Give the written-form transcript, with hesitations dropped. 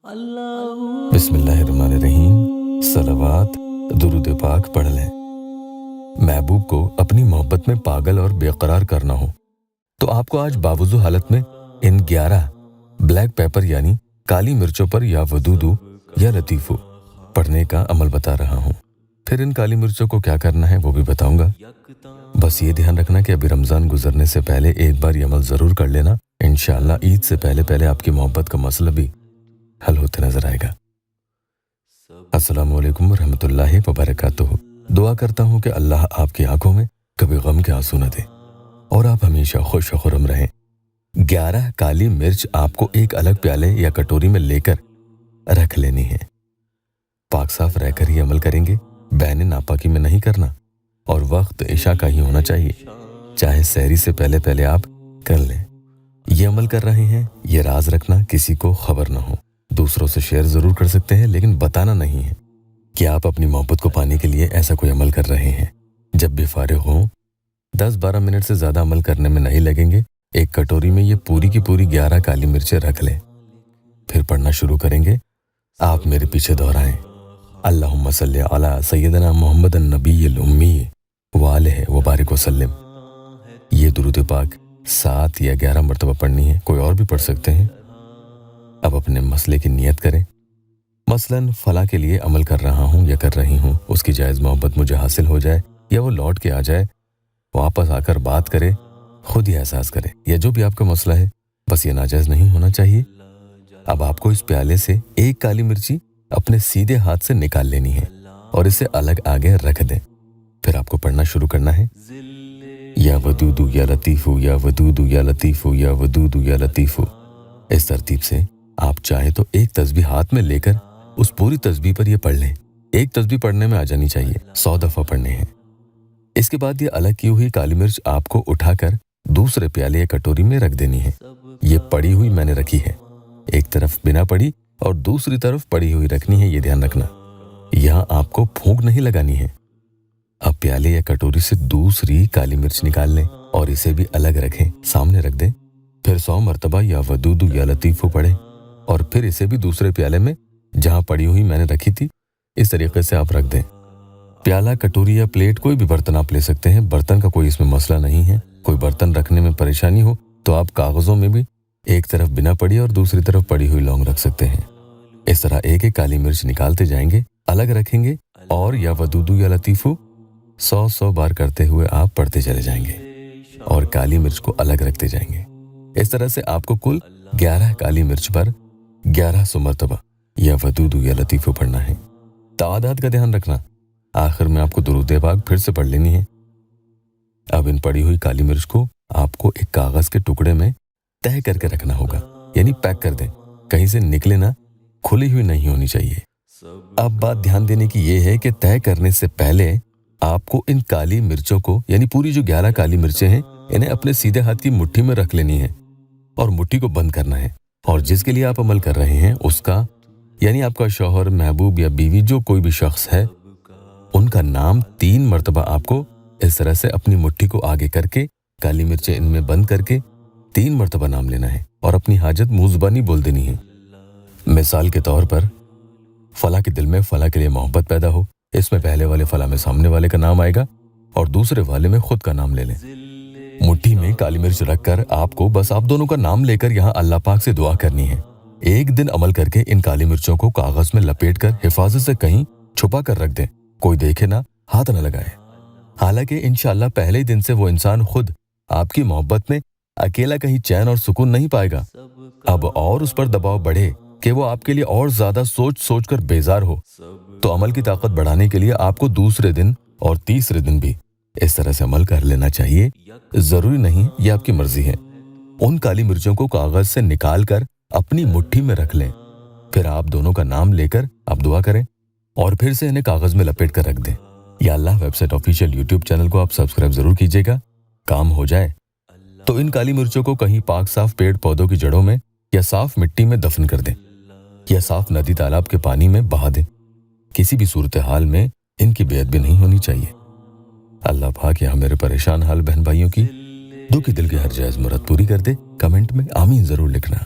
बिस्मिल्लाहिर्रहमानिर्रहीम। सलावत दुरूद पाक पढ़ लें। महबूब को अपनी मोहब्बत में पागल और बेकरार करना हो तो आपको आज बावजू हालत में इन 11 ब्लैक पेपर यानी काली मिर्चों पर या वदूदू या लतीफ़ू पढ़ने का अमल बता रहा हूँ। फिर इन काली मिर्चों को क्या करना है वो भी बताऊंगा। बस ये ध्यान रखना कि अभी रमज़ान गुजरने से पहले एक बार ये अमल ज़रूर कर लेना। इंशाअल्लाह ईद से पहले पहले आपकी मोहब्बत का मसला भी हल होते नजर आएगा। अस्सलामु अलैकुम रहमतुल्लाहि व बरकातुहू। दुआ करता हूँ कि अल्लाह आपकी आंखों में कभी गम के आंसू न दे और आप हमेशा खुश खुर्रम रहें। 11 काली मिर्च आपको एक अलग प्याले या कटोरी में लेकर रख लेनी है। पाक साफ रहकर ही अमल करेंगे, बैन नापाकी में नहीं करना और वक्त इशा का ही होना चाहिए। चाहे सहरी से पहले पहले आप कर लें। ये अमल कर रहे हैं, ये राज रखना, किसी को खबर ना हो। दूसरों से शेयर जरूर कर सकते हैं लेकिन बताना नहीं है कि आप अपनी मोहब्बत को पाने के लिए ऐसा कोई अमल कर रहे हैं। जब भी फारिग हों 10-12 मिनट से ज़्यादा अमल करने में नहीं लगेंगे। एक कटोरी में ये पूरी की पूरी 11 काली मिर्चें रख लें। फिर पढ़ना शुरू करेंगे। आप मेरे पीछे दोहराएं। अल्लाहुम्मा सल्ली अला सय्यदना मुहम्मदन नबिय्यिल उम्मी व आलिहि व बारिक वसल्लम। ये दुरूद पाक 7 या 11 मरतबा पढ़नी है। कोई और भी पढ़ सकते हैं। अब अपने मसले की नियत करें। मसलन फला के लिए अमल कर रहा हूँ या कर रही हूँ, उसकी जायज़ मोहब्बत मुझे हासिल हो जाए या वो लौट के आ जाए, वापस आकर बात करे, खुद ही एहसास करे, या जो भी आपका मसला है, बस ये नाजायज़ नहीं होना चाहिए। अब आपको इस प्याले से एक काली मिर्ची अपने सीधे हाथ से निकाल लेनी है और इसे अलग आगे रख दें। फिर आपको पढ़ना शुरू करना है। या वदूदू या लतीफ़ू या वदूदू या लतीफ़ू या वदूदू या लतीफ़ू। इस तरतीब से आप चाहें तो एक तस्बीह हाथ में लेकर उस पूरी तस्बीह पर ये पढ़ लें। एक तस्बीह पढ़ने में आ जानी चाहिए, 100 दफ़ा पढ़ने हैं। इसके बाद ये अलग की हुई काली मिर्च आपको उठाकर दूसरे प्याले या कटोरी में रख देनी है। ये पड़ी हुई मैंने रखी है। एक तरफ बिना पड़ी और दूसरी तरफ पड़ी हुई रखनी है, ये ध्यान रखना। यहाँ आपको फूंक नहीं लगानी है। अब प्याले या कटोरी से दूसरी काली मिर्च निकाल लें और इसे भी अलग रखें, सामने रख दें। फिर 100 मरतबा या वदूदू या लतीफ़ू पढ़ें और फिर इसे भी दूसरे प्याले में जहां पड़ी हुई मैंने रखी थी इस तरीके से आप रख दें। प्याला, कटोरी या प्लेट कोई भी बर्तन आप ले सकते हैं। बर्तन का कोई इसमें मसला नहीं है। कोई बर्तन रखने में परेशानी हो तो आप कागजों में भी एक तरफ बिना पड़ी और दूसरी तरफ पड़ी हुई लौंग रख सकते हैं। इस तरह एक एक काली मिर्च निकालते जाएंगे, अलग रखेंगे और या वदूदू या लतीफ़ू 100 बार करते हुए आप पढ़ते चले जाएंगे और काली मिर्च को अलग रखते जाएंगे। इस तरह से आपको कुल 11 काली मिर्च पर 1100 मरतबा या वदूदू या लतीफ़ू पढ़ना है। तादाद का ध्यान रखना। आखिर में आपको दुरूद पाक फिर से पढ़ लेनी है। अब इन पड़ी हुई काली मिर्च को आपको एक कागज के टुकड़े में तह करके रखना होगा, यानी पैक कर दें, कहीं से निकले ना, खुली हुई नहीं होनी चाहिए। अब बात ध्यान देने की ये है कि तय करने से पहले आपको इन काली मिर्चों को, यानी पूरी जो 11 काली मिर्चें हैं, इन्हें अपने सीधे हाथ की मुट्ठी में रख लेनी है और मुट्ठी को बंद करना है। और जिसके लिए आप अमल कर रहे हैं उसका, यानी आपका शौहर, महबूब या बीवी, जो कोई भी शख्स है, उनका नाम 3 मरतबा आपको इस तरह से अपनी मुट्ठी को आगे करके काली मिर्चें इनमें बंद करके 3 मरतबा नाम लेना है और अपनी हाजत मुंह ज़बानी बोल देनी है। मिसाल के तौर पर फला के दिल में फला के लिए मोहब्बत पैदा हो, इसमें पहले वाले फला में सामने वाले का नाम आएगा और दूसरे वाले में खुद का नाम ले लें। मुट्ठी में काली मिर्च रखकर आपको बस आप दोनों का नाम लेकर यहाँ अल्लाह पाक से दुआ करनी है। एक दिन अमल करके इन काली मिर्चों को कागज में लपेटकर हिफाजत से कहीं छुपा कर रख दें, कोई देखे ना, हाथ न लगाए। हालांकि इंशाअल्लाह पहले ही दिन से वो इंसान खुद आपकी मोहब्बत में अकेला कहीं चैन और सुकून नहीं पाएगा। अब और उस पर दबाव बढ़े कि वो आपके लिए और ज्यादा सोच कर बेजार हो, तो अमल की ताकत बढ़ाने के लिए आपको दूसरे दिन और तीसरे दिन भी इस तरह से अमल कर लेना चाहिए। जरूरी नहीं, ये आपकी मर्जी है। उन काली मिर्चों को कागज से निकाल कर अपनी मुट्ठी में रख लें। फिर आप दोनों का नाम लेकर आप दुआ करें और फिर से इन्हें कागज में लपेट कर रख दें। या अल्लाह वेबसाइट ऑफिशियल यूट्यूब चैनल को आप सब्सक्राइब जरूर कीजिएगा। काम हो जाए तो इन काली मिर्चों को कहीं पाक साफ पेड़ पौधों की जड़ों में या साफ मिट्टी में दफन कर दें या साफ नदी तालाब के पानी में बहा दें। किसी भी सूरत हाल में इनकी बेअदबी नहीं होनी चाहिए। अल्लाह पाक यहाँ मेरे परेशान हाल बहन भाइयों की दुखी दिल की हर जायज मुराद पूरी कर दे। कमेंट में आमीन जरूर लिखना।